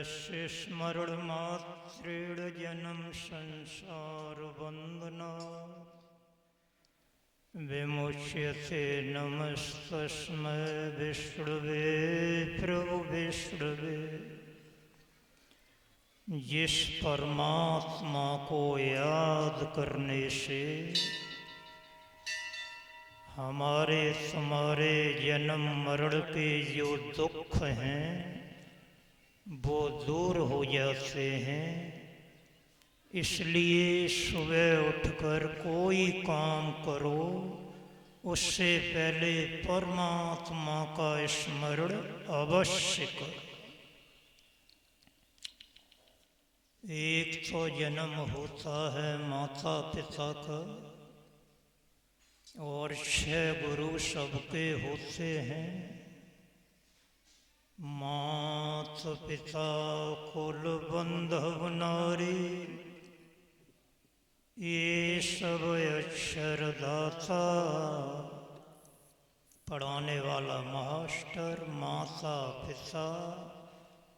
यस्य स्मरणमात्रेण जन्म संसारबन्धनात् विमुच्यते। नमस्तस्मै विष्णुवे प्रभु विष्णुवे। जिस परमात्मा को याद करने से हमारे तुम्हारे जन्म मरण के जो दुख हैं वो दूर हो जाते हैं। इसलिए सुबह उठकर कोई काम करो उससे पहले परमात्मा का स्मरण अवश्य करो। एक तो जन्म होता है माता पिता का और 6 गुरु सबके होते हैं। मात पिता कुल बंधव नारी ये सब अक्षरदाता। पढ़ाने वाला मास्टर, माता पिता,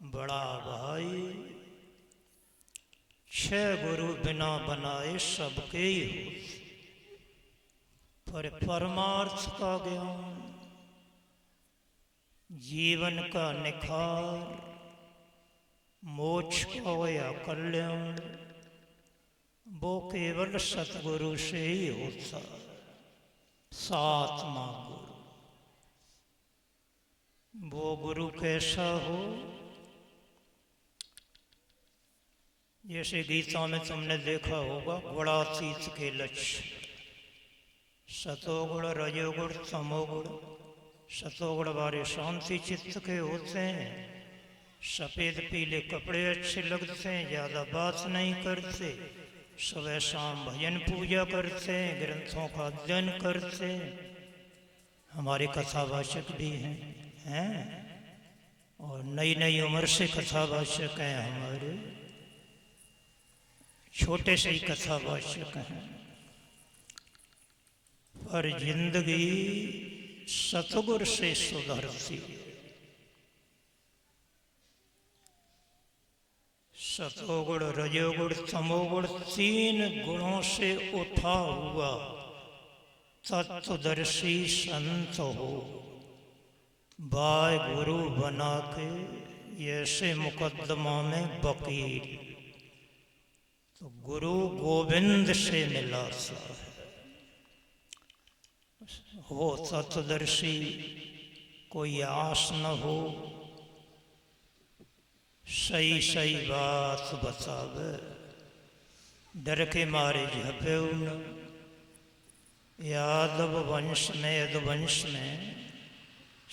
बड़ा भाई, 6 गुरु बिना बनाए सबके ही होते। पर परमार्थ का ज्ञान, जीवन का निखार, मोक्ष का या कल्याण वो केवल सतगुरु से ही होता है। सातवां गुरु, वो गुरु कैसा हो? जैसे गीता में तुमने देखा होगा गुणातीत के लक्ष्य, सतोगुण रजोगुण तमोगुण। सतोगुण वाले शांति चित्त के होते हैं, सफ़ेद पीले कपड़े अच्छे लगते हैं, ज़्यादा बात नहीं करते, सुबह शाम भजन पूजा करते हैं, ग्रंथों का अध्ययन करते हैं। हमारे कथावाचक भी हैं और नई नई उम्र से कथावाचक हैं। हमारे छोटे से ही कथावाचक हैं। पर जिंदगी सतगुरु से सुधरती। सतोगुण रजोगुण तमोगुण 3 गुणों से उठा हुआ तत्वदर्शी संत हो, बाय गुरु बना के ऐसे मुकदमा में वकील। तो गुरु गोविंद से मिला सा है। हो तत्वदर्शी, कोई आस न हो, सही सही बात बतावे, डर के मारे झपे न। यादव वंश में, यदुवंश में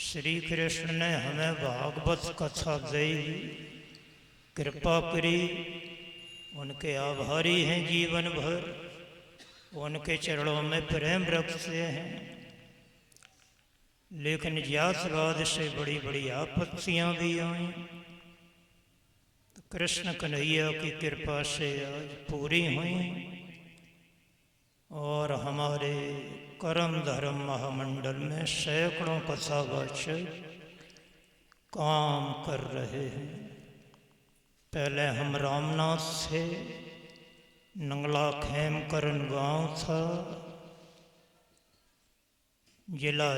श्री कृष्ण ने हमें भागवत कथा दी, कृपा करी। उनके आभारी हैं जीवन भर, उनके चरणों में प्रेम रखते हैं। लेकिन जातवाद से बड़ी बड़ी आपत्तियां भी आई। तो कृष्ण कन्हैया की कृपा से आज पूरी हुई और हमारे कर्म धर्म महामंडल में सैकड़ों कथावाचक काम कर रहे हैं। पहले हम रामनाथ थे, नंगला खेमकरन गांव था, जिला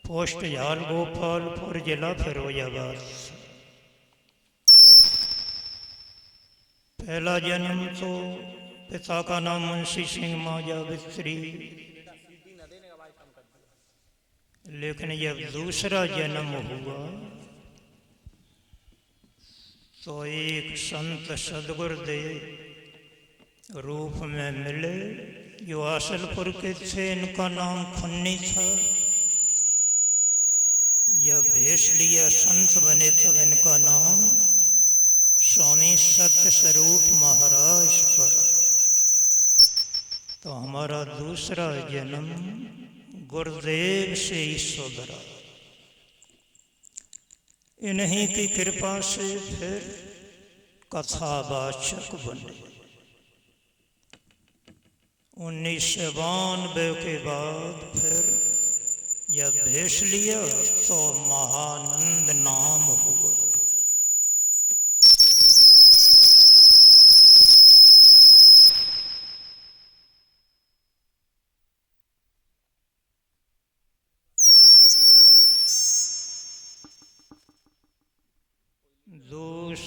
पोस्ट झाल गोपालपुर, जिला फिरोजाबाद। पहला जन्म तो पिता का नाम मुंशी सिंह माजा बिस्त्री, लेकिन जब दूसरा जन्म हुआ तो एक संत सदगुरुदेव रूप में मिले जो आसलपुर के थे। इनका नाम खुन्नी था। जब भेष लिया संत बने तब इनका नाम स्वामी सत्य स्वरूप महाराज पर। तो हमारा दूसरा जन्म गुरुदेव से ही सुधरा। इन्हीं की कृपा से फिर कथावाचक बने। 1992 के बाद फिर जब भेष लिया तो महानंद नाम हुआ।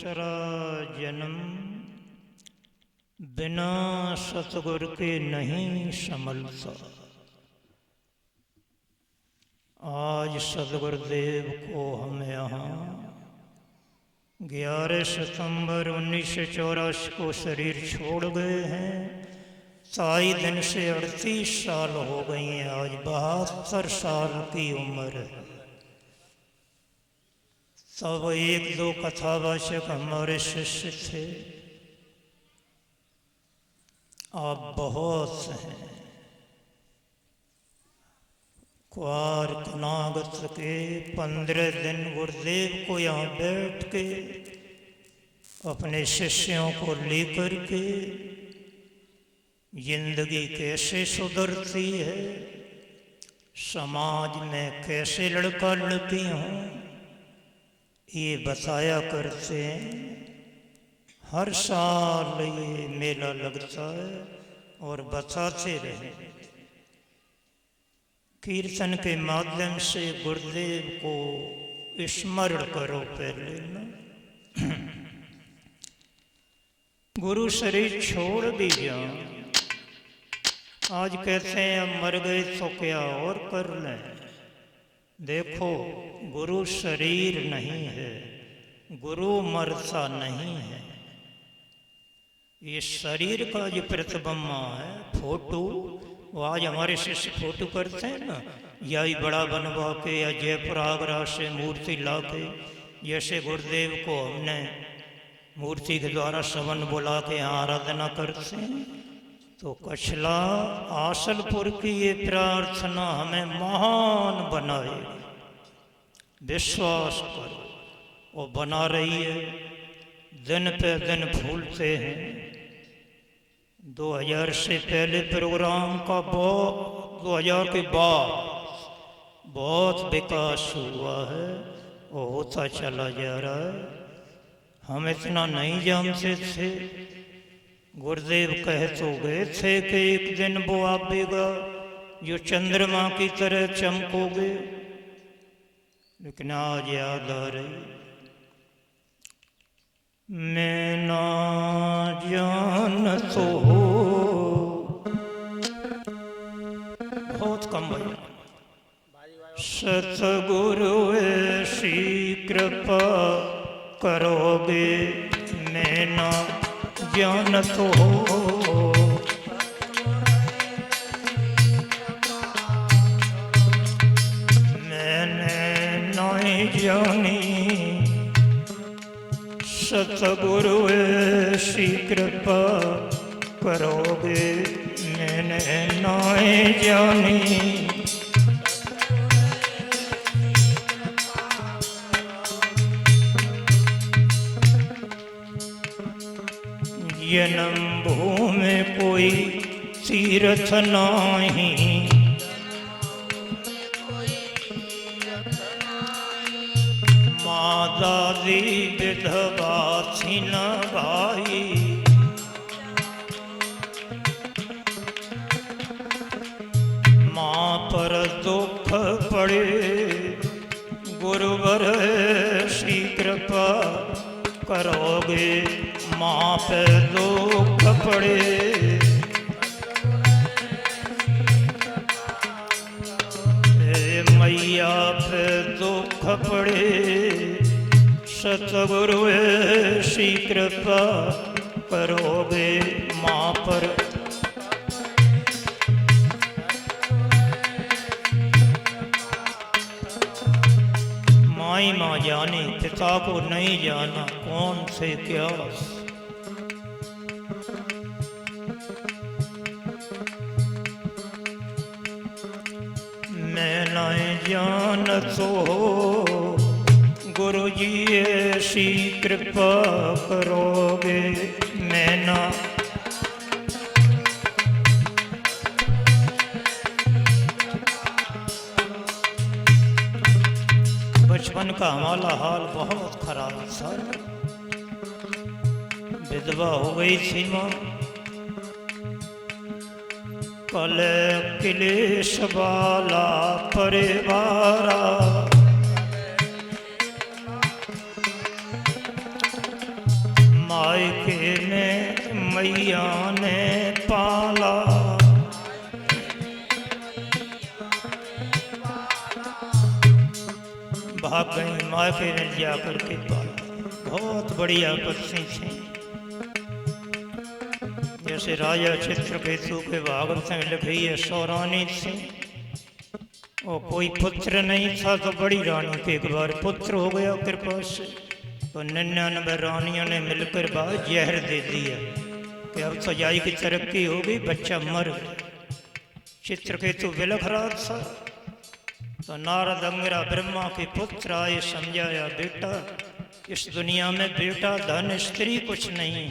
दूसरा जन्म बिना सतगुर के नहीं संभलता। आज सतगुरुदेव को हम यहाँ 11 सितंबर 1984 को शरीर छोड़ गए हैं। 27 दिन से 38 साल हो गई हैं। आज 72 साल की उम्र है। सब एक दो कथावाचक हमारे शिष्य थे, आप बहुत हैं। कुआर कनागत के 15 दिन गुरुदेव को यहाँ बैठ के अपने शिष्यों को लेकर के जिंदगी कैसे सुधरती है, समाज में कैसे लड़का लड़की हूँ, ये बताया करते हैं। हर साल ये मेला लगता है और बताते रहे। कीर्तन के माध्यम से गुरुदेव को स्मरण करो पहले ना। गुरु शरीर छोड़ भी जाओ। आज कहते हैं अब मर गए तो क्या और कर लें। देखो, गुरु शरीर नहीं है, गुरु मरता नहीं है। ये शरीर का जो प्रतिबिंब है, फोटो, वो आज हमारे शिष्य फोटो करते हैं ना, या ही बड़ा बनवा के या जयपुर आगरा से मूर्ति ला के, जैसे गुरुदेव को हमने मूर्ति के द्वारा सवन बुला के यहाँ आराधना करते हैं। तो कछला आसलपुर की ये प्रार्थना हमें महान बनाए, विश्वास करो वो बना रही है। दिन पे दिन फूलते हैं। 2000 से पहले प्रोग्राम का 2000 के बाद बहुत विकास हुआ है और होता चला जा रहा है। हम इतना नहीं जानते थे। गुरुदेव कह तो गए थे कि एक दिन वो आवेगा जो चंद्रमा की तरह चमकोगे, लेकिन आज याद आ रही, मैं ना जान तो हो। बहुत कम भैया। सतगुरु ऐसी कृपा करोगे, मैं ना जान तो हो। मैंने नहीं जानी सतगुरु ऐसी कृपा करोगे, मैंने नहीं जानी। जन्म भूमि कोई तीर्थ नहीं, माँ दादी विधवा थी न भाई। माँ पर दुख पड़े, गुरुवर ऐसी कृपा करोगे, माँ पे दुख पड़े। मैया पे दुख पड़े, सतगुरु ऐसी कृपा करोगे, माँ पर। माई माँ जाने, पिता को नहीं जाना, कौन से क्या। मैं नहीं जान तो गुरु जी ऐसी कृपा करोगे, मैं ना। बचपन का हमारा हाल बहुत खराब था। विधवा हो गई थी माँ। कल क्लेश वाला परिवारा, मैया ने पाला, भाग गई मायके ने जाकर के पाला। बहुत बढ़िया पत्नी थी। जैसे राजा चित्रकेतु के भागवत में लिखी है, सौरानी थी और कोई पुत्र नहीं था तो बड़ी रानी के एक बार पुत्र हो गया कृपा से, तो 99 रानियों ने मिलकर बाहर जहर दे दिया कि अब सजाई की तरक्की होगी, बच्चा मर गया। चित्रकेतु बिलख रहा था तो नारद अंगिरा ब्रह्मा के पुत्र आए, समझाया बेटा इस दुनिया में बेटा धन स्त्री कुछ नहीं,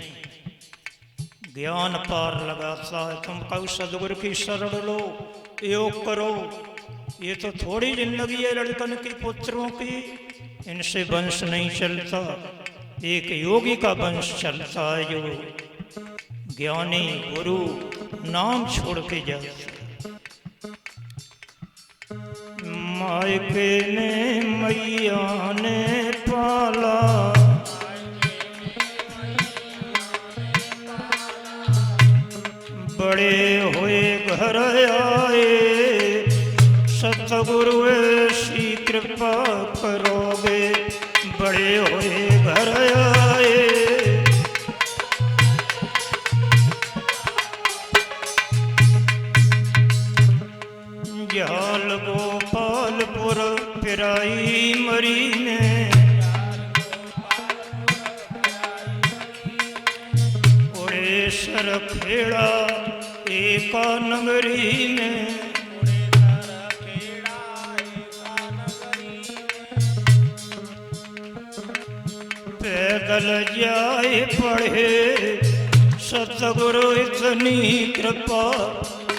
ज्ञान पार लगाता है। तुम कहो सदगुरु की शरण लो, योग करो, ये तो थोड़ी जिंदगी है लड़कन की पुत्रों की, इनसे वंश नहीं चलता। एक योगी का वंश चलता है जो ज्ञानी गुरु नाम छोड़ के जाता। मायके ने मैया ने पाला, बड़े हुए घर आए, सतगुरु ऐसी कृपा करोगे, बड़े हुए घर आए। जहाल गोपालपुर पिराई मरी ने, उड़ेसर खेड़ा एका नगरी में, पैदल जाए पढ़े, सतगुरु इतनी कृपा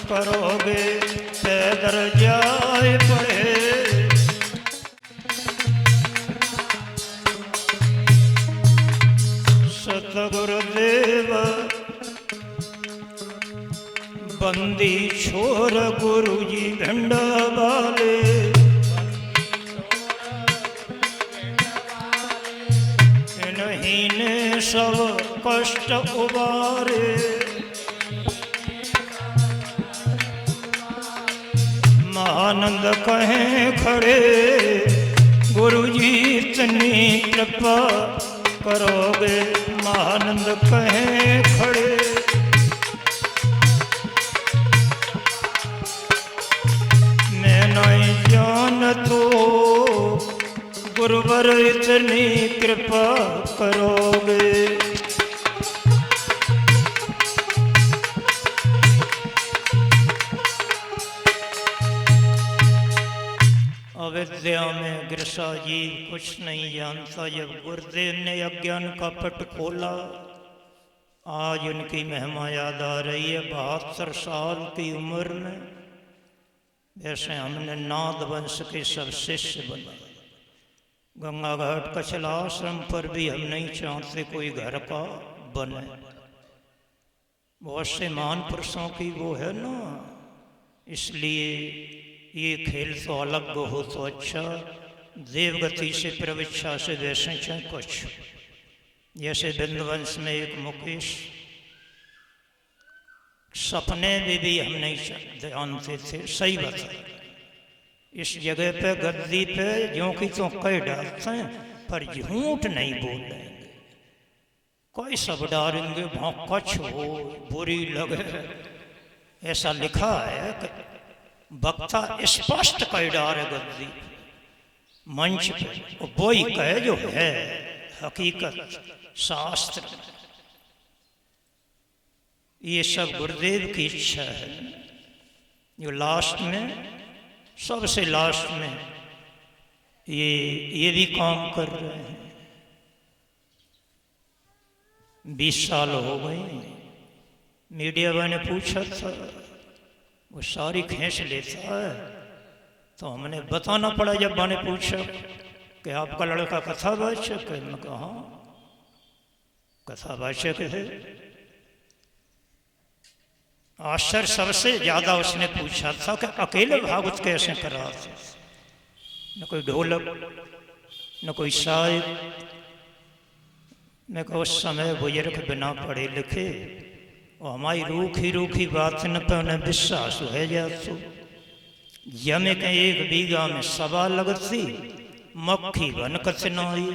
करोगे, पैदल जाए पढ़े। सतगुरुदेव बंदी छोर गुरु जी घंडा वाले, इन्हीं ने सब कष्ट उबारे, महानंद कहें खड़े, गुरु जी इतनी कृपा करोगे, महानंद कहें खड़े। मैं नहीं जानतो गुरुवर इतनी कृपा करोगे, अविद्या में गिरसा जी कुछ नहीं जानता। जब गुरुदेव ने अज्ञान का पट खोला, आज उनकी महिमा याद आ रही है। 72 साल की उम्र में वैसे हमने नाद वंश के सब शिष्य बना। गंगा घाट कचला आश्रम पर भी हम नहीं चाहते कोई घर का बने। बहुत से महान पुरुषों की वो है ना, इसलिए ये खेल तो अलग हो तो अच्छा। देवगति से प्रविच्छा से वैसे चाहे कुछ। जैसे बिंदुवंश में एक मुकेश, सपने में भी हम नहीं जानते थे, सही बता। इस जगह पे गद्दी पे जो कि तो कह डालते हैं पर झूठ नहीं बोलेंगे, कोई सब डालेंगे भाव कछ हो बुरी लगे, ऐसा लिखा है कि वक्ता स्पष्ट कह डाले गद्दी मंच पे, वो ही कहे जो है हकीकत शास्त्र। ये सब गुरुदेव की इच्छा है। जो लास्ट में, सबसे लास्ट में ये भी काम कर रहे हैं। 20 साल हो गए। मीडिया वाले ने पूछा था, वो सारी खींच लेता है, तो हमने बताना पड़ा। जब मैंने पूछा कि आपका लड़का कथावाचक है, मैं कहा कथावाचक है। आश्चर्य सबसे ज्यादा उसने पूछा था कि अकेले भागवत कैसे करा थे, न कोई ढोलक न कोई साहिब। मैं कहा उस समय बुजुर्ग बिना पढ़े लिखे और हमारी रूखी रूखी बात न पे उन्हें विश्वास है जातो। यमे के 1 बीघा में 1.25 लगती, मक्खी बन कचनाई।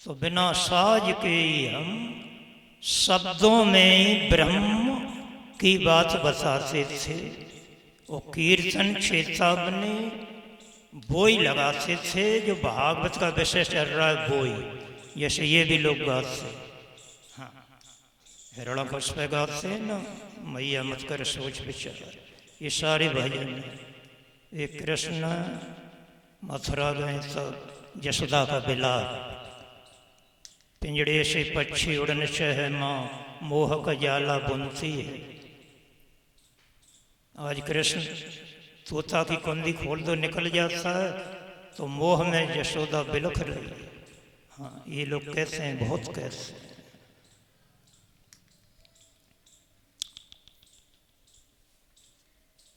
तो बिना साज के ही हम शब्दों में ही ब्रह्म की बात बताते थे। वो कीर्तन चेतावनी बोई लगाते थे, जो भागवत का विषय चल रहा है बोई, जैसे ये भी लोग गाते। हाँ, हिरण्यकश्यप पे गाते ना, मैया मत कर सोच विचार, ये सारे भजन। एक कृष्ण मथुरा गए तब यशोदा का बिलाप, पिंजड़े से पक्षी उड़न चाहे माँ, मोह का जाला बुनती है। आज कृष्ण तोता की कुंडी खोल दो निकल जाता है, तो मोह में यशोदा बिलख रही है। हाँ, ये लोग कहते हैं, बहुत कहते हैं।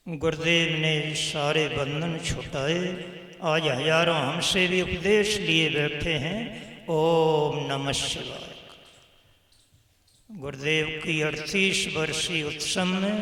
गुरुदेव ने सारे बंधन छुटाए। आज हजारों हमसे भी उपदेश लिए बैठे हैं। ओम नमः शिवाय। गुरुदेव की 38 वर्षीय उत्सव में